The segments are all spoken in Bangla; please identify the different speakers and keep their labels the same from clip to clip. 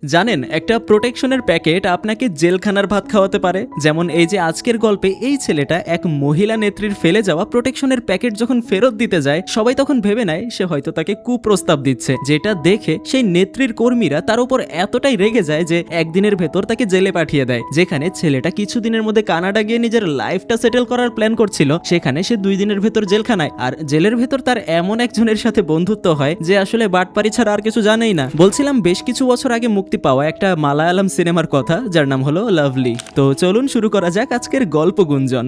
Speaker 1: জানেন একটা প্রোটেকশনের প্যাকেট আপনাকে জেলখানার ভাত খাওয়াতে পারে। যেমন এই যে আজকের গল্পে এই ছেলেটা এক মহিলা নেত্রীর ফেলে যাওয়া প্রোটেকশনের প্যাকেট যখন ফেরত দিতে যায় সবাই তখন ভেবে নেয় সে হয়তো তাকে কুপ্রস্তাব দিচ্ছে, যেটা দেখে সেই নেত্রীর কর্মীরা তার উপর এতটাই রেগে যায় যে একদিনের ভেতর তাকে জেলে পাঠিয়ে দেয়। যেখানে ছেলেটা কিছুদিনের মধ্যে কানাডা গিয়ে নিজের লাইফটা সেটেল করার প্ল্যান করছিল, সেখানে সে 2 দিনের ভেতর জেলখানায়। আর জেলের ভেতর তার এমন একজনের সাথে বন্ধুত্ব হয় যে আসলে বাটপারি ছাড়া আর কিছু জানেই না। বলছিলাম বেশ কিছু বছর আগে মুক্তি পাওয়া একটা মালায়ালাম সিনেমার কথা, যার নাম হলো লাভলি। তো চলুন শুরু করা যাক আজকের গল্প গুঞ্জন।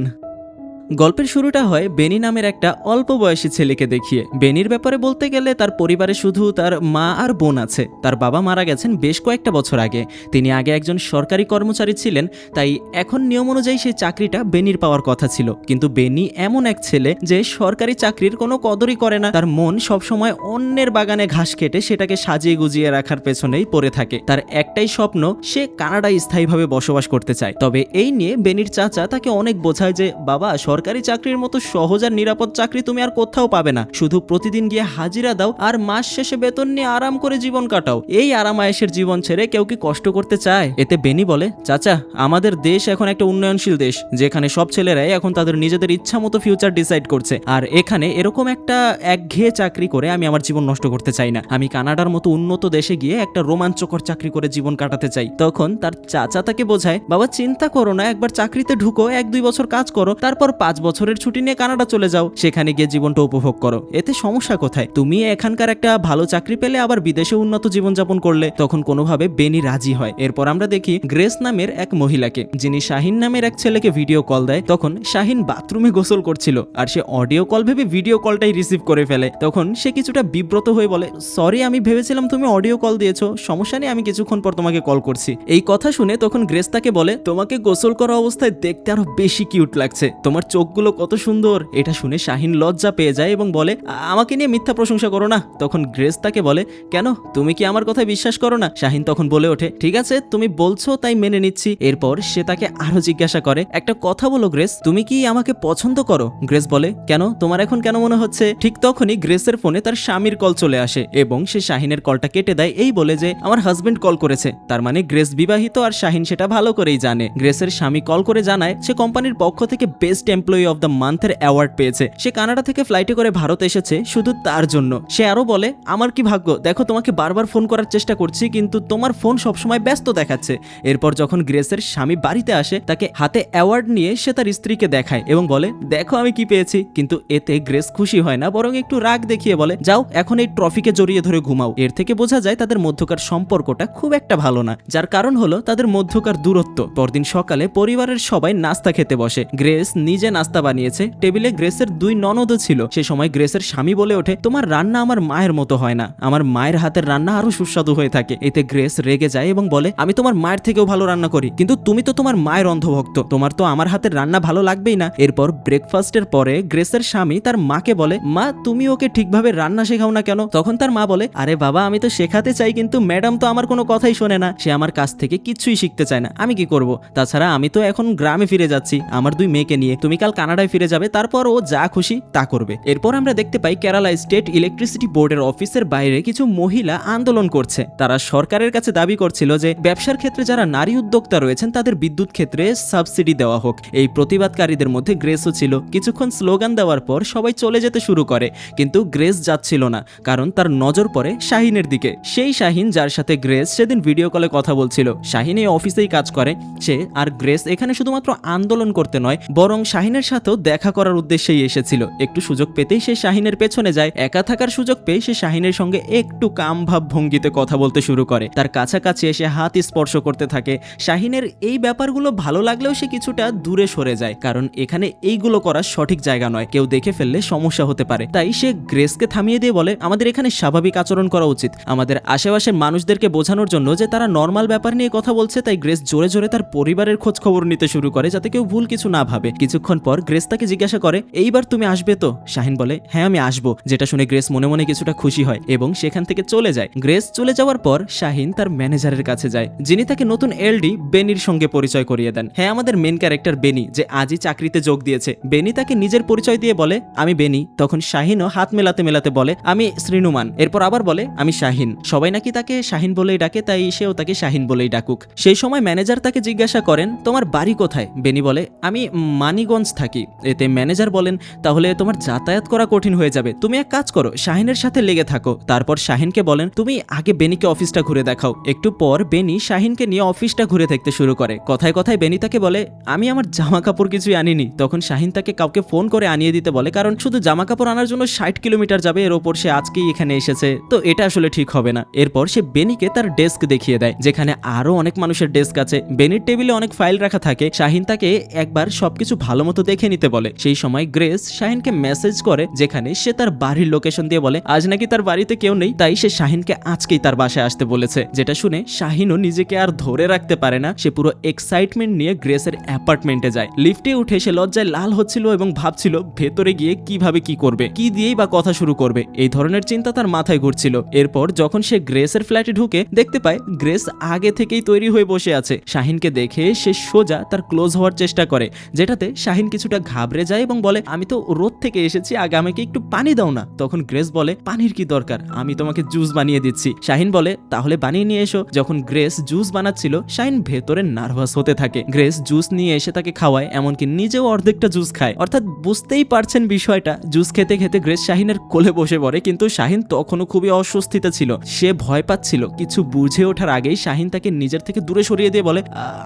Speaker 1: গল্পের শুরুটা হয় বেনি নামের একটা অল্প বয়সী ছেলেকে দেখিয়ে। বেনির ব্যাপারে বলতে গেলে তার পরিবারে শুধু তার মা আর বোন আছে। তার বাবা মারা গেছেন বেশ কয়েকটা বছর আগে। তিনি আগে একজন সরকারি কর্মচারী ছিলেন, তাই এখন নিয়ম অনুযায়ী সেই চাকরিটা বেনির পাওয়ার কথা ছিল। কিন্তু বেনি এমন এক ছেলে যে সরকারি চাকরির কোনো কদরই করে না। তার মন সবসময় অন্যের বাগানে ঘাস কেটে সেটাকে সাজিয়ে গুজিয়ে রাখার পেছনেই পড়ে থাকে। তার একটাই স্বপ্ন, সে কানাডায় স্থায়ীভাবে বসবাস করতে চায়। তবে এই নিয়ে বেনির চাচা তাকে অনেক বোঝায় যে বাবা, সরকারি চাকরির মতো সহজ আর নিরাপদ চাকরি তুমি আর কোথাও পাবে না। শুধু প্রতিদিন গিয়ে হাজিরা দাও আর মাস শেষে বেতন নিয়ে আরাম করে জীবন কাটাও। এই আরামায়েশের জীবন ছেড়ে কেউ কি কষ্ট করতে চায়? এতে বেনি বলে, চাচা, আমাদের দেশ এখন একটা উন্নয়নশীল দেশ, যেখানে সব ছেলেরাই এখন তাদের নিজেদের ইচ্ছা মতো ফিউচার ডিসাইড করছে। আর এখানে এরকম একটা একঘেয়ে চাকরি করে আমি আমার জীবন নষ্ট করতে চাই না। আমি কানাডার মতো উন্নত দেশে গিয়ে একটা রোমাঞ্চকর চাকরি করে জীবন কাটাতে চাই। তখন তার চাচা তাকে বোঝায়, বাবা চিন্তা করো না, একবার চাকরিতে ঢুকো, 1-2 বছর কাজ করো, তারপর 5 বছরের ছুটি নিয়ে কানাডা চলে যাও, সেখানে গিয়ে জীবনটা উপভোগ করো। এতে সমস্যা কোথায়? তুমি এখানকার একটা ভালো চাকরি পেলে আবার বিদেশে উন্নত জীবনযাপন করলে। তখন কোনোভাবে বেনি রাজি হয়। এরপর আমরা দেখি গ্রেস নামের এক মহিলাকে, যিনি শাহিন নামের এক ছেলেকে ভিডিও কল দেয়। তখন শাহিন বাথরুমে গোসল করছিল আর সে অডিও কল ভেবে ভিডিও কলটাই রিসিভ করে ফেলে। তখন সে কিছুটা বিব্রত হয়ে বলে, সরি, আমি ভেবেছিলাম তুমি অডিও কল দিয়েছো, সমস্যা নেই, আমি কিছুক্ষণ পর তোমাকে কল করছি। এই কথা শুনে তখন গ্রেস তাকে বলে, তোমাকে গোসল করা অবস্থায় দেখতে আরো বেশি কিউট লাগছে, তোমার চোখগুলো কত সুন্দর। এটা শুনে শাহিন লজ্জা পেয়ে যায় এবং বলে, আমাকে নিয়ে মিথ্যা প্রশংসা করো না। তখন গ্রেস তাকে বলে, কেন, তুমি কি আমার কথা বিশ্বাস করো না? শাহিন তখন বলে ওঠে, ঠিক আছে, তুমি বলছো তাই মেনে নিচ্ছি। এরপর সে তাকে আরো জিজ্ঞাসা করে, একটা কথা বলো গ্রেস, তুমি কি আমাকে পছন্দ করো? গ্রেস বলে, কেন, তোমার এখন কেন মনে হচ্ছে? ঠিক তখনই গ্রেসের ফোনে তার স্বামীর কল চলে আসে এবং সে শাহিনের কলটা কেটে দেয় এই বলে যে আমার হাজবেন্ড কল করেছে। তার মানে গ্রেস বিবাহিত আর শাহিন সেটা ভালো করেই জানে। গ্রেসের স্বামী কল করে জানায় সে কোম্পানির পক্ষ থেকে বেস্ট এমপ্লয়ি অফ দ্য মান্থের অ্যাওয়ার্ড পেয়েছে। সে কানাডা থেকে ফ্লাইটে করে ভারত এসেছে শুধু তার জন্য। সে আরো বলে, আমার কি ভাগ্য, দেখো তোমাকে বারবার ফোন করার চেষ্টা করছি কিন্তু তোমার ফোন সবসময় ব্যস্ত দেখাচ্ছে। এরপর যখন গ্রেসের স্বামী বাড়িতে আসে, তাকে হাতে অ্যাওয়ার্ড নিয়ে সে তার স্ত্রীকে দেখায় এবং বলে, দেখো আমি কি পেয়েছি। কিন্তু এতে গ্রেস খুশি হয় না, বরং একটু রাগ দেখিয়ে বলে, যাও এখন এই ট্রফিকে জড়িয়ে ধরে ঘুমাও। এর থেকে বোঝা যায় তাদের মধ্যকার সম্পর্কটা খুব একটা ভালো না, যার কারণ হলো তাদের মধ্যকার দূরত্ব। পরদিন সকালে পরিবারের সবাই নাস্তা খেতে বসে। গ্রেস নিজে নাস্তা বানিয়েছে। টেবিলে গ্রেসের 2 ননদও ছিল। সে সময় গ্রেসের স্বামী বলে ওঠে, তোমার রান্না আমার মায়ের মতো হয় না, আমার মায়ের হাতের রান্না আরো সুস্বাদু হয়ে থাকে। এতে গ্রেস রেগে যায় এবং বলে, আমি তোমার মায়ের থেকেও ভালো রান্না করি, কিন্তু তুমি তো তোমার মায়ের অন্ধভক্ত, তোমার তো আমার হাতের রান্না ভালো লাগবেই না। এরপর ব্রেকফাস্টের পরে গ্রেসের স্বামী তার মাকে বলে, মা তুমি ওকে ঠিকভাবে রান্না শেখাও না কেন? তখন তার মা বলে, আরে বাবা, আমি তো শেখাতে চাই, কিন্তু ম্যাডাম তো আমার কোনো কথাই শোনে না, সে আমার কাছ থেকে কিচ্ছুই শিখতে চায় না, আমি কি করব? তাছাড়া আমি তো এখন গ্রামে ফিরে যাচ্ছি আমার 2 মেয়েকে নিয়ে, তুমি কাল কানাডায় ফিরে যাবে, তারপর ও যা খুশি তা করবে। এরপর আমরা দেখতে পাই কেরালা স্টেট ইলেকট্রিসিটি বোর্ডের অফিসের বাইরে কিছু মহিলা আন্দোলন করছে। তারা সরকারের কাছে দাবি করছিল যে ব্যবসার ক্ষেত্রে যারা নারী উদ্যোক্তা রয়েছেন তাদের বিদ্যুৎ ক্ষেত্রে সাবসিডি দেওয়া হোক। এই প্রতিবাদকারীদের মধ্যে গ্রেসও ছিল। কিছুক্ষণ স্লোগান দেওয়ার পর সবাই চলে যেতে শুরু করে, কিন্তু গ্রেস যাচ্ছিল না, কারণ তার নজর পড়ে শাহিনের দিকে। সেই শাহিন যার সাথে গ্রেস সেদিন ভিডিও কলে কথা বলছিল। শাহিন এই অফিসেই কাজ করে। সে আর গ্রেস এখানে শুধুমাত্র আন্দোলন করতে নয়, বরং শাহিনের সাথেও দেখা করার উদ্দেশ্যেই এসেছিল। একটু সুযোগ পেতেই সে শাহিনের পেছনে যায়। একা থাকার সুযোগ পেয়ে সে শাহিনের সঙ্গে একটু কামভাব ভঙ্গিতে কথা বলতে শুরু করে। তার কাছাকাছি এসে হাত স্পর্শ করতে থাকে। শাহিনের এই ব্যাপারগুলো ভালো লাগলেও সে কিছুটা দূরে সরে যায়, কারণ এখানে এইগুলো করার সঠিক জায়গা নয়, কেউ দেখে ফেললে সমস্যা হতে পারে। তাই সে গ্রেসকে থামিয়ে দিয়ে বলে, আমাদের এখানে স্বাভাবিক আচরণ করা উচিত, আমাদের আশেপাশের মানুষদেরকে বোঝানোর জন্য যে তারা নর্মাল ব্যাপার নিয়ে কথা বলছে। তাই গ্রেস জোরে জোরে তার পরিবারের খোঁজ খবর নিতে শুরু করে যাতে কেউ ভুল কিছু না ভাবে। কিছুক্ষণ কিছুক্ষণ পর গ্রেস তাকে জিজ্ঞাসা করে, এইবার তুমি আসবে তো? শাহিন বলে, হ্যাঁ আমি আসবো, যেটা শুনে গ্রেস মনে মনে কিছুটা খুশি হয় এবং সেখান থেকে চলে যায়। গ্রেস চলে যাওয়ার পর শাহিন তার ম্যানেজারের কাছে যায়, যিনি তাকে নতুন এলডি বেনির সঙ্গে পরিচয় করিয়ে দেন। হ্যাঁ, আমাদের মেন ক্যারেক্টার বেনি, যে আজই চাকরিতে যোগ দিয়েছে। বেনি তাকে নিজের পরিচয় দিয়ে বলে, আমি বেনি। তখন শাহিনও হাত মেলাতে মেলাতে বলে, আমি শ্রীনুমান। এরপর আবার বলে, আমি শাহিন। সবাই নাকি তাকে শাহিন বলেই ডাকে, তাই সেও তাকে শাহিন বলেই ডাকুক। সেই সময় ম্যানেজার তাকে জিজ্ঞাসা করেন, তোমার বাড়ি কোথায়? বেনি বলে, আমি মানিগঞ্জ থাকি। এতে ম্যানেজার বলেন, তাহলে তোমার যাতায়াত করা কঠিন হয়ে যাবে, তুমি এক কাজ করো, শাহিনের সাথে লেগে থাকো। তারপর শাহিনকে বলেন, তুমি আগে বেনিকে অফিসটা ঘুরে দেখাও। একটু পর বেনি শাহিনকে নিয়ে অফিসটা ঘুরে দেখতে শুরু করে। কথায় কথায় বেনি তাকে বলে, আমি আমার জামা কাপড় কিছুই আনিনি। তখন শাহিন তাকে কাউকে ফোন করে আনিয়ে দিতে বলে, কারণ শুধু জামা কাপড় আনার জন্য 60 কিলোমিটার যাবে, এর ওপর সে আজকেই এখানে এসেছে, তো এটা আসলে ঠিক হবে না। এরপর সে বেনিকে তার ডেস্ক দেখিয়ে দেয়, যেখানে আরো অনেক মানুষের ডেস্ক আছে। বেনির টেবিলে অনেক ফাইল রাখা থাকে। শাহিন তাকে একবার সবকিছু ভালো মতো দেখে নিতে বলে। সেই সময় গ্রেস শাহিনকে মেসেজ করে, যেখানে সে তার বাড়ির লোকেশন দিয়ে বলে আজ নাকি তার বাড়িতে কেউ নেই, তাই সে শাহিনকে আজকেই তার বাসায় আসতে বলেছে। যেটা শুনে শাহিনও নিজেকে আর ধরে রাখতে পারে না, সে পুরো এক্সাইটমেন্ট নিয়ে গ্রেসের অ্যাপার্টমেন্টে যায়। লিফটে উঠে সে লজ্জায় লাল হচ্ছিল এবং ভাবছিল ভেতরে গিয়ে কিভাবে কি করবে, কি দিয়েই বা কথা শুরু করবে, এই ধরনের চিন্তা তার মাথায় ঘুরছিল। এরপর যখন সে গ্রেসের ফ্ল্যাটে ঢুকে দেখতে পায় গ্রেস আগে থেকেই তৈরি হয়ে বসে আছে। শাহিনকে দেখে সে সোজা তার ক্লোজ হওয়ার চেষ্টা করে, যেটাতে শাহিন কিছুটা ঘাবড়ে যায় এবং বলে, আমি তো রোদ থেকে এসেছি, আগে আমাকে একটু পানি দাও না। তখন গ্রেস বলে, পানির কি দরকার, আমি তোমাকে জুস বানিয়ে দিচ্ছি। শাহিন বলে, তাহলে বানিয়ে নিয়ে এসো। যখন গ্রেস জুস বানাচ্ছিল শাহিন ভেতরে নার্ভাস হতে থাকে। গ্রেস জুস নিয়ে এসে তাকে খাওয়ায়, এমনকি নিজেও অর্ধেকটা জুস খায়। অর্থাৎ বুঝতেই পারছেন বিষয়টা, জুস খেতে খেতে গ্রেস শাহিনের কোলে বসে পড়ে। কিন্তু শাহিন তখনও খুবই অস্বস্তিতে ছিল, সে ভয় পাচ্ছিল। কিছু বুঝে ওঠার আগেই শাহিন তাকে নিজের থেকে দূরে সরিয়ে দিয়ে বলে,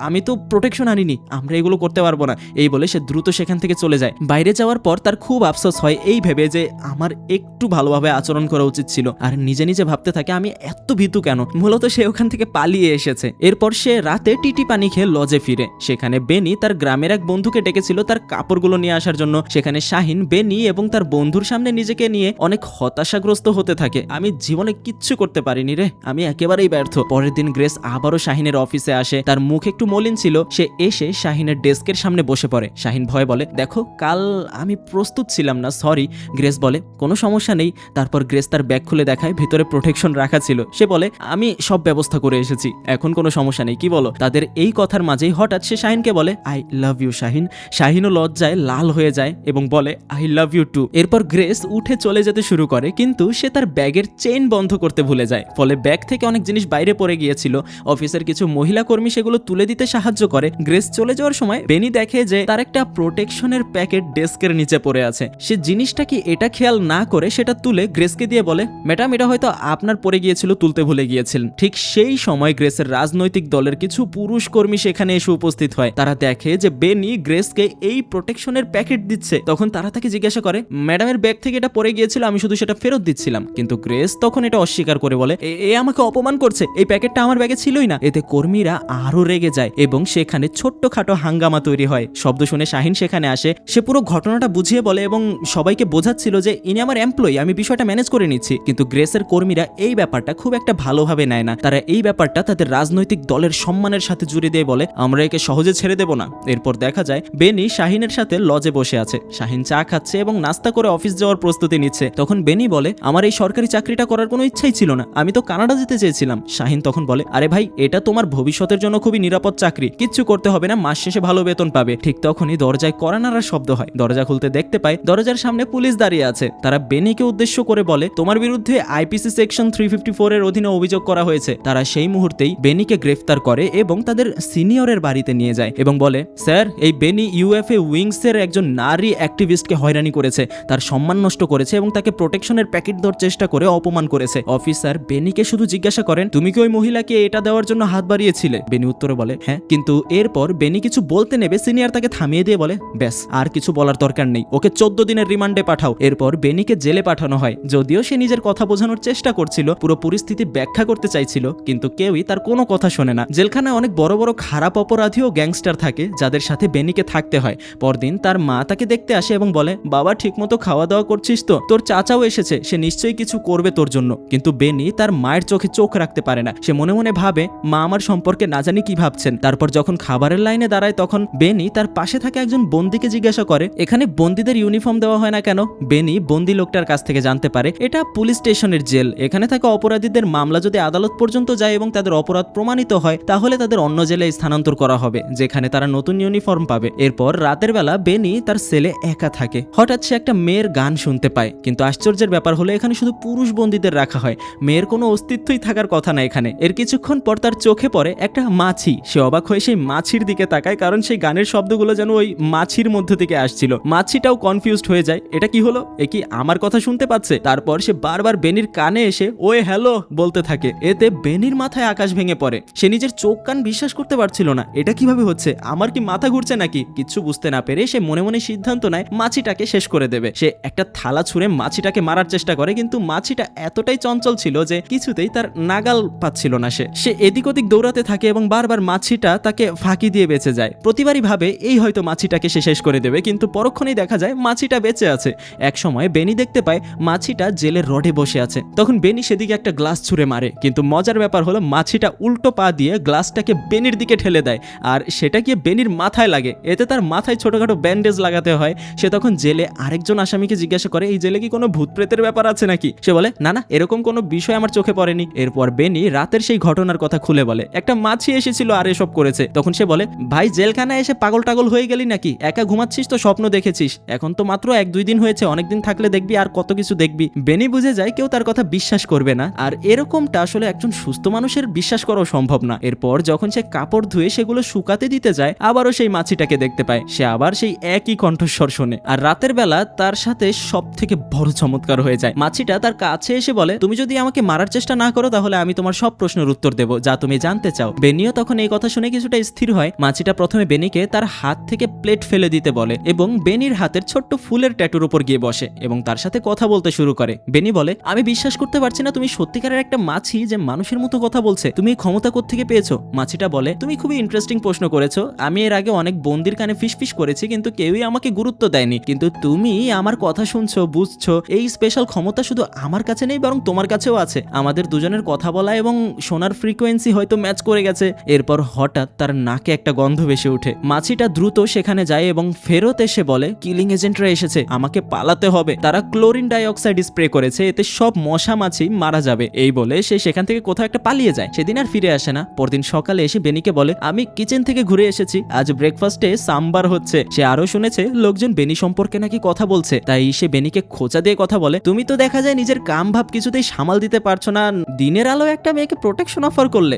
Speaker 1: আমি তো প্রোটেকশন আনিনি, আমরা এগুলো করতে পারবো না। এই বলে সে দ্রুত সেখান থেকে চলে যায়। বাইরে যাওয়ার পর তার খুব আফসোস হয় এই ভেবে যে আমার একটু ভালোভাবে আচরণ করা উচিত ছিল, আর নিজে নিজে ভাবতে থাকে আমি এত ভীতু কেন। মূলত সে ওখান থেকে পালিয়ে এসেছে। এরপর সে রাতে টিটি পানি খেয়ে লজে ফিরে। সেখানে বেনি তার গ্রামের এক বন্ধুকে ডেকেছিল তার কাপড়গুলো নিয়ে আসার জন্য। সেখানে শাহিন বেনি এবং তার বন্ধুর সামনে নিজেকে নিয়ে অনেক হতাশাগ্রস্ত হতে থাকে। আমি জীবনে কিচ্ছু করতে পারিনি রে, আমি একেবারেই ব্যর্থ। পরের দিন গ্রেস আবারও শাহিনের অফিসে আসে। তার মুখ একটু মলিন ছিল। সে এসে শাহিনের ডেস্কের সামনে বসে পড়ে। শাহিন ভয়ে বলে, দেখো কাল আমি প্রস্তুত ছিলাম না, সরি। গ্রেস বলে, কোনো সমস্যা নেই। তারপর গ্রেস তার ব্যাগ খুলে দেখায়, ভিতরে প্রোটেকশন রাখা ছিল। সে বলে, আমি সব ব্যবস্থা করে এসেছি, এখন কোনো সমস্যা নেই, কি বলো? তাদের এই কথার মাঝেই হঠাৎ সে শাহিনকে বলে, আই লাভ ইউ শাহিন। শাহিনও লজ্জায় লাল হয়ে যায় এবং বলে, আই লাভ ইউ টু। এরপর গ্রেস উঠে চলে যেতে শুরু করে, কিন্তু সে তার ব্যাগের চেইন বন্ধ করতে ভুলে যায়। ফলে ব্যাগ থেকে অনেক জিনিস বাইরে পড়ে গিয়েছিল। অফিসের কিছু মহিলা কর্মী সেগুলো তুলে দিতে সাহায্য করে। গ্রেস চলে যাওয়ার সময় বেনি দেখে যে তার একটা প্রোটেকশনের প্যাকেট ডেস্কের নিচে পড়ে আছে। সে জিনিসটা কি এটা খেয়াল না করে সেটা তুলে গ্রেসকে দিয়ে বলে, ম্যাডাম এটা হয়তো আপনার পড়ে গিয়েছিল, তুলতে ভুলে গিয়েছিলেন। ঠিক সেই সময় গ্রেসের রাজনৈতিক দলের কিছু পুরুষ কর্মী সেখানে এসে উপস্থিত হয়। তারা দেখে যে বেনি গ্রেসকে এই প্রোটেকশনের প্যাকেট দিচ্ছে। তখন তারা তাকে জিজ্ঞাসা করে, ম্যাডামের ব্যাগ থেকে এটা পড়ে গিয়েছিল, আমি শুধু সেটা ফেরত দিচ্ছিলাম। কিন্তু গ্রেস তখন এটা অস্বীকার করে বলে, এ আমাকে অপমান করছে, এই প্যাকেটটা আমার ব্যাগে ছিলই না। এতে কর্মীরা আরো রেগে যায় এবং সেখানে ছোট্টখাটো হাঙ্গামা তৈরি হয়। শব্দ শুনে শাহিন সেখানে আসে। সে পুরো ঘটনাটা বুঝিয়ে বলে এবং সবাইকে বোঝাচ্ছিল যে ইনি আমার এমপ্লয়ি, আমি বিষয়টা ম্যানেজ করে নিচ্ছি। কিন্তু গ্রেসের কর্মীরা এই ব্যাপারটা খুব একটা ভালোভাবে নেয় না। তারা এই ব্যাপারটা তাদের রাজনৈতিক দলের সম্মানের সাথে জুড়ে দিয়ে বলে, আমরা একে সহজে ছেড়ে দেব না। এরপর দেখা যায় বেনি শাহিনের সাথে লজে বসে আছে। শাহিন চা খাচ্ছে এবং নাস্তা করে অফিস যাওয়ার প্রস্তুতি নিচ্ছে। তখন বেনি বলে, আমার এই সরকারি চাকরিটা করার কোনো ইচ্ছাই ছিল না, আমি তো কানাডা যেতে চেয়েছিলাম। শাহিন তখন বলে, আরে ভাই, এটা তোমার ভবিষ্যতের জন্য খুবই নিরাপদ চাকরি, কিচ্ছু করতে হবে না, মাস শেষে ভালো বেতন পাবে। ঠিক তখনই দরজায় কড়া নাড়ার শব্দ হয়। দরজা খুলতে দেখতে পায় দরজার সামনে পুলিশ দাঁড়িয়ে আছে। তারা বেনিকে উদ্দেশ্য করে বলে, তোমার বিরুদ্ধে আইপিসি সেকশন 354 এর অধীনে অভিযোগ করা হয়েছে। তারা সেই মুহূর্তেই বেনিকে গ্রেফতার করে এবং তাদের সিনিয়রের বাড়িতে নিয়ে যায় এবং বলে, স্যার, এই বেনি ইউএফএ উইংস এর একজন নারী অ্যাক্টিভিস্টকে হয়রানি করেছে, তার সম্মান নষ্ট করেছে এবং তাকে প্রোটেকশনের প্যাকেট দেওয়ার চেষ্টা করে অপমান করেছে। অফিসার বেনিকে শুধু জিজ্ঞাসা করেন, তুমি কি ওই মহিলাকে এটা দেওয়ার জন্য হাত বাড়িয়েছিলে? বেনি উত্তরে বলে, হ্যাঁ। কিন্তু এরপর বেনি কিছু বলতে নেবে সিনিয়র তাকে থামিয়ে দিয়ে বলে, ব্যাস, আর কিছু বলার দরকার নেই, ওকে 14 দিনের রিমান্ডে পাঠাও। এরপর বেনিকে জেলে পাঠানো হয়। যদিও সে নিজের কথা বোঝানোর চেষ্টা করছিল, পুরো পরিস্থিতি ব্যাখ্যা করতে চাইছিল, কিন্তু কেউই তার কোনো কথা শোনে না। জেলখানায় অনেক বড় বড় খারাপ অপরাধী ও গ্যাংস্টার থাকে যাদের সাথে বেনিকে থাকতে হয়। পরদিন তার মা তাকে দেখতে আসে এবং বলে, বাবা, ঠিকমতো খাওয়া দাওয়া করছিস তো? তোর চাচাও এসেছে, সে নিশ্চয়ই কিছু করবে তোর জন্য। কিন্তু বেনি তার মায়ের চোখে চোখ রাখতে পারে না। সে মনে মনে ভাবে, মা আমার সম্পর্কে না জানি কি ভাবছেন। তারপর যখন খাবারের লাইনে দাঁড়ায় তখন বেনি তার পাশে থাকা একজন বন্দিকে জিজ্ঞাসা করে এখানে বন্দীদের ইউনিফর্ম দেওয়া হয় না কেন। বেনি বন্দি লোকটার কাছ থেকে জানতে পারে এটা পুলিশ স্টেশনের জেল, এখানে থাকা অপরাধীদের মামলা যদি আদালত পর্যন্ত যায় এবং তাদের অপরাধ প্রমাণিত হয় তাহলে তাদের অন্য জেলে স্থানান্তর করা হবে যেখানে তারা নতুন ইউনিফর্ম পাবে। এরপর রাতের বেলা বেনি তার সেলে একা থাকে। হঠাৎ সে একটা মেয়ের গান শুনতে পায়, কিন্তু আশ্চর্যের ব্যাপার হলো এখানে শুধু পুরুষ বন্দীদের রাখা হয়, মেয়ের কোনো অস্তিত্বই থাকার কথা না এখানে। এর কিছুক্ষণ পর তার চোখে পড়ে একটা মাছি। সে অবাক হয়ে সেই মাছির দিকে তাকায়, কারণ সেই গানের শব্দগুলো যেন ওই মাছির মধ্য থেকে আসছিল। মাছিটাও কনফিউজড হয়ে যায়, এটা কি হলো, এ কি আমার কথা শুনতে পাচ্ছে? তারপর সে বারবার বেনির কানে এসে ওয়ে হ্যালো বলতে থাকে। এতে বেনির মাথায় আকাশ ভেঙে পড়ে। সে নিজের চোখ কান বিশ্বাস করতে পারছিল না, এটা কিভাবে হচ্ছে, আমার কি মাথা ঘুরছে নাকি? কিচ্ছু বুঝতে না পেরে সে মনে মনে সিদ্ধান্ত নেয় মাছিটাকে শেষ করে দেবে। সে একটা থালা ছুঁড়ে মাছিটাকে মারার চেষ্টা করে, কিন্তু মাছিটা এতটাই চঞ্চল ছিল যে কিছুতেই তার নাগাল পাচ্ছিল না। সে এদিক ওদিক দৌড়াতে থাকে এবং বারবার মাছিটা তাকে ফাঁকি দিয়ে বেঁচে যায়। প্রতিবারই ভাবে এই হয়তো মাছিটাকে সে শেষ করে দেবে, কিন্তু পরক্ষণেই দেখা যায় মাছিটা বেঁচে আছে। এক সময় বেনি দেখতে পায় মাছিটা জেলের রডে বসে আছে। তখন বেনি সেদিকে একটা গ্লাস ছুঁড়ে মারে, কিন্তু মজার ব্যাপার হলো মাছিটা উল্টো পা দিয়ে গ্লাসটাকে বেনির দিকে ঠেলে দেয় আর সেটা গিয়ে বেনির মাথায় লাগে। এতে তার মাথায় ছোটখাটো ব্যান্ডেজ লাগাতে হয়। সে তখন জেলে আরেকজন আসামিকে জিজ্ঞাসা করে এই জেলে কি কোনো ভূত প্রেতের ব্যাপার আছে নাকি? সে বলে না না, এরকম কোনো বিষয় আমার চোখে পড়েনি। এরপর বেনি রাতের সেই ঘটনার কথা খুলে বলে, একটা মাছি এসেছিল আর এসব করেছে। তখন সে বলে ভাই জেলখানায় এসে পাগল টাগল হয়ে গেলি নাকি? একা ঘুমাচ্ছিস তো স্বপ্ন দেখেছিস? এখন তো মাত্র 1-2 দিন হয়েছে, অনেকদিন থাকলে দেখবি আর কত কিছু দেখবি। বেনি বুঝে যায় কেউ তার কথা বিশ্বাস করবে না, আর এরকমটা আসলে একজন সুস্থ মানুষের বিশ্বাস করাও সম্ভব না। এরপর যখন সে কাপড় ধুয়ে সেগুলো শুকাতে দিতে যায় আবারও সেই মাছিটাকে দেখতে পায়। সে আবার সেই একই কণ্ঠস্বর শোনে, আর রাতের বেলা তার সাথে সব থেকে বড় চমৎকার হয়ে যায়। মাছিটা তার কাছে এসে বলে তুমি যদি আমাকে মারার চেষ্টা না করো তাহলে আমি তোমার সব প্রশ্নের উত্তর দেবো যা তুমি জানতে চাও। বেনিও তখন এই কথা শুনে কিছুটা স্থির হয়। মাছিটা প্রথমে বেনিকে তার হাত থেকে প্লেট ফেলে দিতে বলে এবং বেনির হাতের ছোট্ট ফুলের ট্যাটুর উপর গিয়ে বসে এবং তার সাথে কথা বলতে শুরু করে। বেনি বলে আমি বিশ্বাস করতে পারছি না তুমি সত্যিকারের একটা মাছি যে মানুষের মতো কথা বলছে, তুমি এই ক্ষমতা কোত্থেকে পেয়েছো? মাছিটা বলে তুমি খুবই ইন্টারেস্টিং প্রশ্ন করেছো, আমি এর আগে অনেক বন্দির কানে ফিসফিস করেছি কিন্তু কেউই আমাকে গুরুত্ব দেয়নি, কিন্তু তুমি আমার কথা শুনছো, বুঝছো, এই স্পেশাল ক্ষমতা শুধু আমার কাছে নেই বরং তোমার কাছেও আছে। আমাদের দুজনের কথা বলা এবং শোনার ফ্রিকোয়েন্সি হয়তো ম্যাচ করে গেছে। এরপর হঠাৎ তার নাকে একটা গন্ধ ভেসে ওঠে। মাছিটা দ্রুত সেখানে যায় এবং ফেরত এসে বলে কিলিং এজেন্টরা এসেছে, আমাকে পালাতে হবে, তারা ক্লোরিন ডাইঅক্সাইড স্প্রে করেছে, এতে সব মশা মাছি মারা যাবে। এই বলে সে সেখান থেকে কোথাও একটা পালিয়ে যায়। সেদিন আর ফিরে আসে না। পরদিন সকালে এসে বেনিকে বলে আমি কিচেন থেকে ঘুরে এসেছি, আজ ব্রেকফাস্টে সাম্বার হচ্ছে। সে আরো শুনেছে লোকজন বেনি সম্পর্কে নাকি কথা বলছে, তাই সে বেনিকে খোঁচা দিয়ে কথা বলে তুমি তো দেখা যায় নিজের কাম ভাব কিছুতেই সামাল দিতে পারছো না, দিনের আলো একটা মেয়েকে প্রোটেকশন অফার করলে,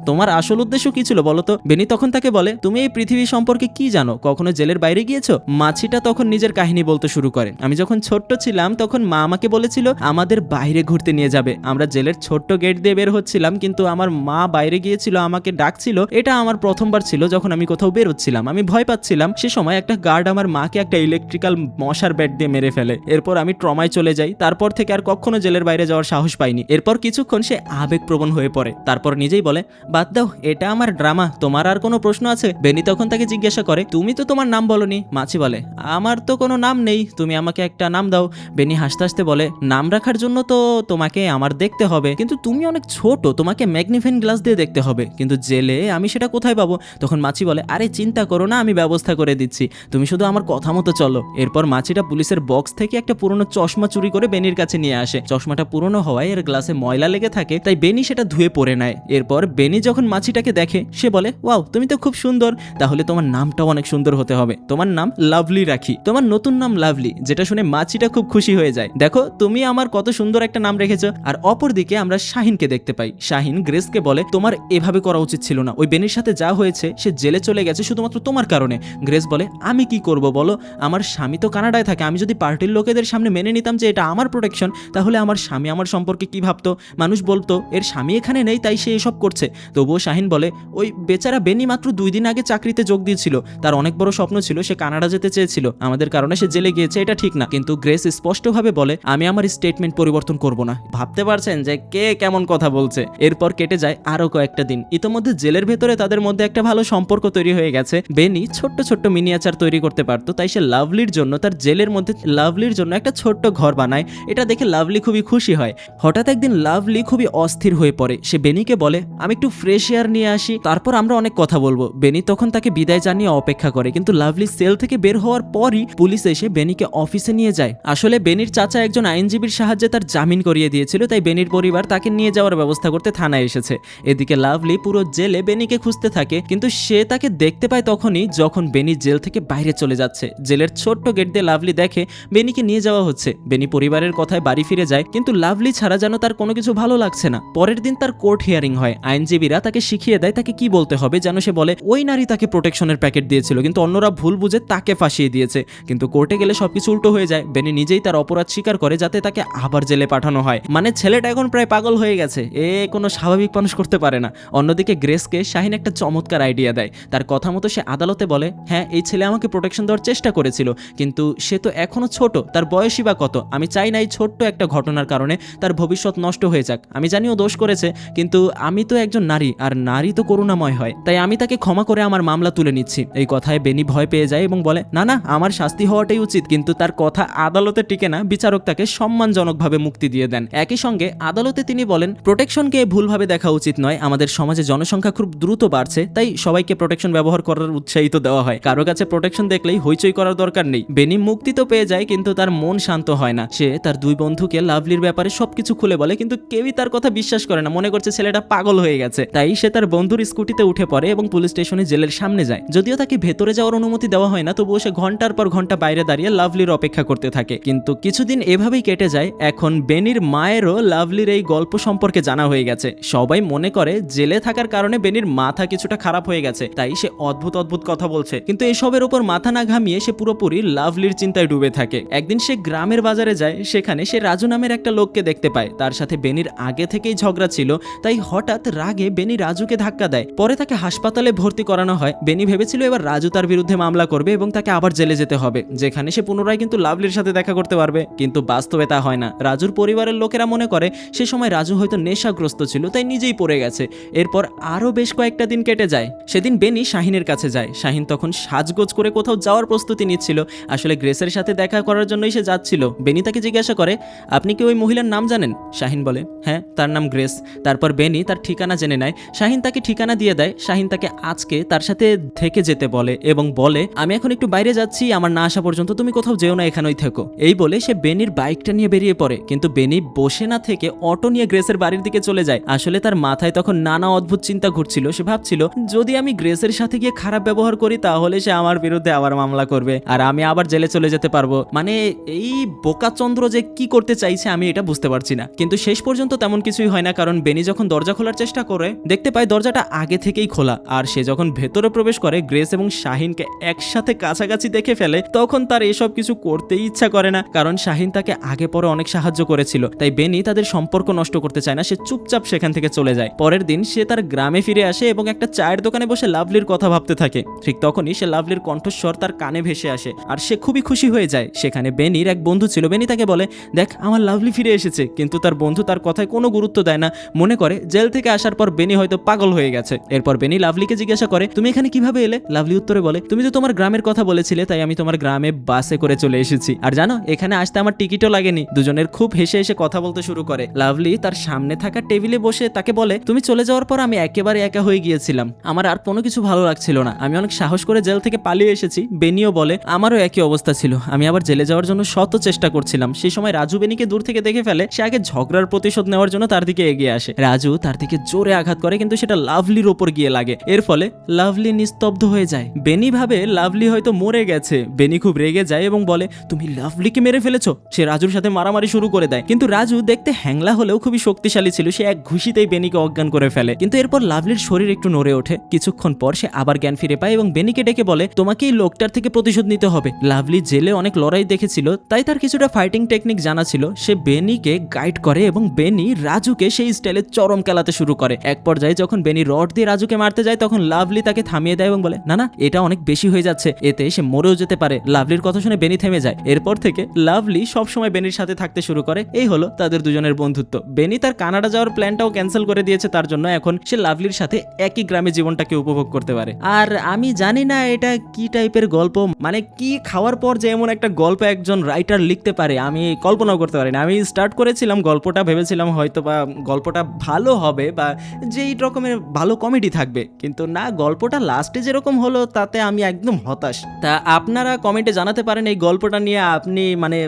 Speaker 1: তোমার আসল উদ্দেশ্য কি ছিল বলো তো? বেনি তখন তাকে বলে তুমি এই পৃথিবী সম্পর্কে কি জানো, কখনো জেলের বাইরে গিয়েছো? মাছিটা তখন নিজের কাহিনী বলতে শুরু করে, আমি যখন ছোট্ট ছিলাম তখন মা আমাকে বলেছিল আমাদের বাইরে ঘুরতে নিয়ে যাবে। আমরা জেলের ছোট্ট গেট দিয়ে বের হচ্ছিলাম, কিন্তু আমার মা বাইরে গিয়েছিল, আমাকে ডাকছিল। এটা আমার প্রথমবার ছিল যখন আমি কোথাও বেরোচ্ছিলাম, আমি ভয় পাচ্ছিলাম। সে সময় একটা গার্ড আমার মাকে একটা ইলেকট্রিক্যাল মশার ব্যাট দিয়ে মেরে ফেলে। এরপর আমি ট্রমায় চলে যাই। তারপর থেকে আর কখনো জেলের বাইরে যাওয়ার সাহস পাইনি। এরপর কিছুক্ষণ সে আবেগপ্রবণ হয়ে পড়ে, তারপর নিজেই বলে বাদ দাও, এটা আমার ড্রামা, তোমার আর কোনো প্রশ্ন আছে? বেনি তখন তাকে জিজ্ঞাসা করে তুমি তো তোমার নাম বলনি। মাছি বলে আমার তো কোনো নাম নেই, তুমি আমাকে একটা নাম দাও। বেনি হাসতে হাসতে বলে নাম রাখার জন্য তো তোমাকে আমার দেখতে হবে, কিন্তু তুমি অনেক ছোট, তোমাকে ম্যাগনিফাইং গ্লাস দিয়ে দেখতে হবে, কিন্তু জেলে আমি সেটা কোথায় পাবো? তখন মাছি বলে আরে চিন্তা করো না, আমি ব্যবস্থা করে দিচ্ছি, তুমি শুধু আমার কথা মতো চলো। এরপর মাছিটা পুলিশের বক্স থেকে একটা পুরনো চশমা চুরি করে বেনির কাছে নিয়ে আসে। চশমাটা পুরনো হওয়ায় এর গ্লাসে ময়লা লেগে থাকে, তাই বেনি সেটা ধুয়ে পরে নেয়। এরপর বেনি যখন মাছিটাকে দেখে সে বলে ওয়াও তুমি তো খুব সুন্দর, তাহলে তোমার নামটাও অনেক সুন্দর হতে হবে, তোমার নাম লাভলি রাখি, তোমার নতুন নাম লাভলি। যেটা শুনে মাছিটা খুব খুশি হয়ে যায়, দেখো তুমি আমার কত সুন্দর একটা নাম রেখেছো। আর অপরদিকে আমরা শাহিনকে দেখতে পাই। শাহিন গ্রেসকে বলে তোমার এভাবে করা উচিত ছিল না, ওই বেনির সাথে যা হয়েছে, সে জেলে চলে গেছে শুধুমাত্র তোমার কারণে। গ্রেস বলে আমি কি করব বলো, আমার স্বামী তো কানাডায় থাকে, আমি যদি পার্টির লোকেদের সামনে মেনে নিতাম যে এটা আমার প্রোটেকশন, তাহলে আমার স্বামী আমার সম্পর্কে কি ভাবতো? মানুষ বলতো এর স্বামী এখানে নেই তাই সে এসব করছে। তবুও শাহিন বলে ওই বেচারা বেনি মাত্র 2 দিন আগে চাকরিতে যোগ দিয়েছিল, তার অনেক বড় স্বপ্ন ছিল, সে কানাডা যেতে চেয়েছিল, আমাদের কারণে সে জেলে গিয়েছে, এটা ঠিক না। কিন্তু গ্রেস স্পষ্টভাবে বলে আমি আমার স্টেটমেন্ট পরিবর্তন করব না। ভাবতে পারছেন যে কে কেমন কথা বলছে। এরপর কেটে যায় আরো কয়েকটা দিন। ইতোমধ্যে জেলের ভেতরে তাদের মধ্যে একটা ভালো সম্পর্ক তৈরি হয়ে গেছে। বেনি ছোট্ট ছোট্ট মিনিয়েচার তৈরি করতে পারতো, তাই সে লাভলির জন্য তার জেলের মধ্যে লাভলির জন্য একটা ছোট্ট ঘর বানায়। এটা দেখে লাভলি খুবই খুশি হয়। হঠাৎ একদিন লাভলি খুবই অস্থির হয়ে পড়ে। সে বেনিকে বলে আমি একটু ফ্রেশ এয়ার নিয়ে আসি, তারপর আমরা অনেক কথা বলবো। বেনি তখন তাকে বিদায় জানিয়ে অপেক্ষা করে। করে, কিন্তু লাভলি সেল থেকে বের হওয়ার পরই পুলিশ এসে বেনিকে অফিসে নিয়ে যায়। আসলে বেনির চাচা একজন আইনজীবীর সাহায্যে তার জামিন করিয়ে দিয়েছিল, তাই বেনির পরিবার তাকে নিয়ে যাওয়ার ব্যবস্থা করতে থানায় এসেছে। এদিকে লাভলি পুরো জেলে বেনিকে খুঁজতে থাকে, কিন্তু সে তাকে দেখতে পায় তখনই যখন বেনি জেল থেকে বাইরে চলে যাচ্ছে। জেলের ছোট্ট গেট দিয়ে লাভলি দেখে বেনিকে নিয়ে যাওয়া হচ্ছে। বেনি পরিবারের কথায় বাড়ি ফিরে যায়, কিন্তু লাভলি ছাড়া যেন তার কোনো কিছু ভালো লাগছে না। পরের দিন তার কোর্ট হিয়ারিং হয়। আইনজীবীরা তাকে শিখিয়ে দেয় তাকে কি বলতে হবে, যেন সে বলে ওই নারী তাকে প্রোটেকশনের প্যাকেট দিয়েছিল, কিন্তু অন্যরা ভুল বুঝে তাকে ফাঁসিয়ে দিয়েছে। কিন্তু কোর্টে গেলে সবকিছু উল্টো হয়ে যায়। বেনি নিজেই তার অপরাধ স্বীকার করে যাতে তাকে আবার জেলে পাঠানো হয়। মানে ছেলেটা এখন প্রায় পাগল হয়ে গেছে, এ কোনো স্বাভাবিক মানুষ করতে পারে না। অন্যদিকে গ্রেসকে শাহিন একটা চমৎকার আইডিয়া দেয়। তার কথা মতো সে আদালতে বলে, হ্যাঁ এই ছেলে আমাকে প্রোটেকশন দেওয়ার চেষ্টা করেছিল, কিন্তু সে তো এখনো ছোট, তার বয়সই বা কত। আমি চাই না এই ছোট্ট একটা ঘটনার কারণে তার ভবিষ্যৎ নষ্ট হয়ে যাক। আমি জানিও দোষ করেছে, কিন্তু আমি তো একজন নারী, আর নারী তো করুণাময় হয়, তাই আমি তাকে ক্ষমা করে আমার মামলা তুলে নিচ্ছি। এই কথায় বেনি ভয় পেয়ে যায় এবং বলে, না না, আমার শাস্তি হওয়াটাই উচিত। কিন্তু তার কথা আদালতে টিকে না, বিচারক তাকে সম্মানজনকভাবে মুক্তি দিয়ে দেন। একই সঙ্গে আদালতে তিনি বলেন, প্রোটেকশনকে ভুলভাবে দেখা উচিত নয়। আমাদের সমাজে জনসংখ্যা খুব দ্রুত বাড়ছে, তাই সবাইকে প্রোটেকশন ব্যবহার করার উৎসাহিত দেওয়া হয়। কারো কাছে প্রোটেকশন দেখলেই হইচই করার দরকার নেই। বেনি মুক্তি তো পেয়ে যায়, কিন্তু তার মন শান্ত হয় না। সে তার দুই বন্ধুকে লাভলির ব্যাপারে সবকিছু খুলে বলে, কিন্তু কেউই তার কথা বিশ্বাস করে না, মনে করছে ছেলেটা পাগল হয়ে গেছে। তাই সে তার বন্ধুর স্কুটিতে উঠে পড়ে এবং পুলিশ স্টেশনে জেলের সামনে যায়। যদিও তাকে ভেতরে যাওয়ার অনুমতি দেওয়া হয় না, তবুও সে ঘন্টার পর ঘন্টা বাইরে দাঁড়িয়ে লাভলির অপেক্ষা করতে থাকে। কিন্তু কিছুদিন এভাবেই কেটে যায়। এখন বেনির মায়েরও লাভলির এই গল্প সম্পর্কে জানা হয়ে গেছে। সবাই মনে করে জেলে থাকার কারণে বেনির মাথা কিছুটা খারাপ হয়ে গেছে, তাই সে অদ্ভুত অদ্ভুত কথা বলছে। কিন্তু এসবের উপর মাথা না ঘামিয়ে সে পুরোপুরি লাভলির চিন্তায় ডুবে থাকে। একদিন সে গ্রামের বাজারে যায়, সেখানে সে রাজু নামের একটা লোককে দেখতে পায়। তার সাথে বেনির আগে থেকেই ঝগড়া ছিল, তাই হঠাৎ রাগে বেনি রাজুকে ধাক্কা দেয়। পরে তাকে হাসপাতালে ভর্তি করানো হয়। বেনি ভেবেছিল এবার রাজু তার বিরুদ্ধে মামলা করবে এবং তাকে আবার জেলে যেতে হবে, যেখানে সে পুনরায় কিন্তু লাভলির সাথে দেখা করতে পারবে। কিন্তু বাস্তবে তা হয় না। রাজুর পরিবারের লোকেরা মনে করে সে সময় রাজু হয়তো নেশাগ্রস্ত ছিল, তাই নিজেই পড়ে গেছে। এরপর আরও বেশ কয়েকটা দিন কেটে যায়। সেদিন বেনি শাহিনের কাছে যায়। শাহিন তখন সাজগোজ করে কোথাও যাওয়ার প্রস্তুতি নিচ্ছিল। আসলে গ্রেসের সাথে দেখা করার জন্যই সে যাচ্ছিল। বেনি তাকে জিজ্ঞাসা করে, আপনি কি ওই মহিলার নাম জানেন? শাহিন বলে, হ্যাঁ তার নাম গ্রেস। তারপর বেনি তার ঠিকানা জেনে নেয়। শাহিন তাকে ঠিকানা দিয়ে দেয়। শাহিন তাকে আজকে তার সাথে থেকে যেতে বলে এবং বলে, আমি এখন একটু বাইরে যাচ্ছি, আমার না আসা পর্যন্ত তুমি কোথাও যেও না, এখানেই থেকো। এই বলে সে বেনির বাইকটা নিয়ে বেরিয়ে পড়ে। কিন্তু বেনি বসে না থেকে অটো নিয়ে গ্রেসের বাড়ির দিকে চলে যায়। আসলে তার মাথায় তখন নানা অদ্ভুত চিন্তা ঘুরছিল। সে ভাবছিল, যদি আমি গ্রেসের সাথে গিয়ে খারাপ ব্যবহার করি তাহলে সে আমার বিরুদ্ধে আবার মামলা করবে আর আমি আবার জেলে চলে যেতে পারবো। মানে এই বোকাচন্দ্র যে কি করতে চাইছে আমি এটা বুঝতে পারছি না। কিন্তু শেষ পর্যন্ত তেমন কিছুই হয় না, কারণ বেনি যখন দরজা খোলার চেষ্টা করে দেখতে পায় দরজাটা আগে থেকেই খোলা। আর সে যখন ভেতরে প্রবেশ করে গ্রেস এবং শাহিনকে একসাথে কাছাকাছি দেখে ফেলে, তখন তার এসব কিছু করতেই ইচ্ছা করে না, কারণ শাহিন তাকে আগে পরে অনেক সাহায্য করেছিল। তাই বেনি তাদের সম্পর্ক নষ্ট করতে চায় না। সে চুপচাপ সেখান থেকে চলে যায়। পরের দিন সে তার গ্রামে ফিরে আসে এবং একটা চায়ের দোকানে বসে লাভলির কথা ভাবতে থাকে। ঠিক তখনই সে লাভলির কণ্ঠস্বর তার কানে ভেসে আসে আর সে খুবই খুশি হয়ে যায়। সেখানে বেনির এক বন্ধু ছিল। বেনি তাকে বলে, দেখ আমার লাভলি ফিরে এসেছে। কিন্তু তার বন্ধু তার কথায় কোনো গুরুত্ব দেয় না, মনে করে জেল থেকে আসার পর বেনি হয়তো পাগল হয়ে গেছে। এরপর বেনি লাভলিকে জিজ্ঞাসা করে, তুমি এখানে কিভাবে এলে? লাভলি উত্তরে বলে, তুমি তো তোমার গ্রামের কথা বলেছিলে, তাই আমি তোমার গ্রামে বাসে করে চলে এসেছি। আর জানো এখানে আসতে আমার টিকিটও লাগেনি। দুজনের খুব হেসে হেসে কথা বলতে শুরু করে। লাভলি তার সামনে থাকা টেবিলে বসে তাকে বলে, তুমি চলে যাওয়ার পর আমি একেবারে একা হয়ে গিয়েছিলাম। আমার আর কোনো কিছু ভালো লাগছিল না। আমি অনেক সাহস করে জেল থেকে পালিয়ে এসেছি। বেনিও বলে, আমারও একই অবস্থা ছিল। আমি আবার জেলে যাওয়ার জন্য শত চেষ্টা করছিলাম। সেই সময় রাজু বেনিকে দূর থেকে দেখে ফেলে। সে আগে ঝগড়ার প্রতিশোধ নেওয়ার জন্য তার দিকে এগিয়ে আসে। রাজু তার দিকে জোরে আঘাত করে, কিন্তু সেটা লাভলির ওপর গিয়ে লাগে। এর ফলে লাভলি নিস্তব্ধ হয়ে যায়। বেনি ভাবে লাভলি হয়তো মরে গেছে। বেনি খুব রেগে যায় এবং বলে, তুমি লাভলিকে মেরে ফেলেছো। সে রাজুর সাথে মারামারি শুরু করে দেয়। কিন্তু রাজু দেখতে হ্যাংলা হলেও খুবই শক্তিশালী ছিল। সে এক ঘুষিতেই বেনিকে অজ্ঞান করে ফেলে। কিন্তু এরপর লাভলির শরীর একটু নড়ে ওঠে। কিছুক্ষণ পর সে আবার জ্ঞান ফিরে পায় এবং বেনিকে ডেকে বলে, তোমাকে এই লোকটার থেকে প্রতিশোধ নিতে হবে। লাভলি জেলে অনেক লড়াই দেখেছিল, তাই তার কিছুটা ফাইটিং টেকনিক জানা ছিল। সে বেনিকে গাইড করে এবং বেনি রাজুকে সেই স্টাইলে চরম খেলাতে শুরু করে। এক পর্যায়ে যখন বেনি রড দিয়ে রাজুকে মারতে যায়, তখন লাভলি তাকে থামিয়ে দেয় এবং বলে, না না, এটা অনেক বেশি হয়ে যাচ্ছে, এতে সে মরেও যেতে পারে। লাভলির কথা শুনে বেনি থেমে যায়। এরপর থেকে লাভলি সবসময় বেনির সাথে থাকতে শুরু করে। এই হলো তাদের দুজনের বন্ধুত্ব। বেনি তার কানাডা যাওয়ার প্ল্যানটাও ক্যান্সেল করে দিয়েছে তার জন্য। এখন সে লাভলির সাথে একই গ্রামে জীবনটাকে উপভোগ করতে পারে। আর আমি জানি না এটা কি টাইপের গল্প, মানে কি খাওয়ার পর যে এমন একটা গল্প একজন রাইটার লিখতে পারে আমি কল্পনাও করতে পারি না। আমি স্টার্ট করেছিলাম গল্পটা, ভেবেছিলাম হয়তো বা গল্পটা ভালো হবে বা যেই রকমের ভালো কমেডি থাকবে, কিন্তু না, গল্পটা লাস্টে যেরকম হলো তার তাতে আমি একদম হতাশ। তা আপনারা কমেন্টে জানাতে পারেন এই গল্পটা নিয়ে আপনি মানে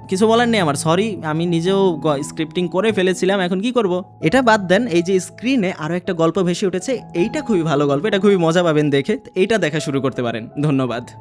Speaker 1: কিছু বলার নেই আমার, সরি আমি নিজেও স্ক্রিপ্টিং করে ফেলেছিলাম, এখন কি করব। এটা বাদ দেন, এই যে স্ক্রিনে আরও একটা গল্প ভেসে উঠেছে, এইটা খুবই ভালো গল্প, এটা খুবই মজা পাবেন দেখে, এইটা দেখা শুরু করতে পারেন। ধন্যবাদ।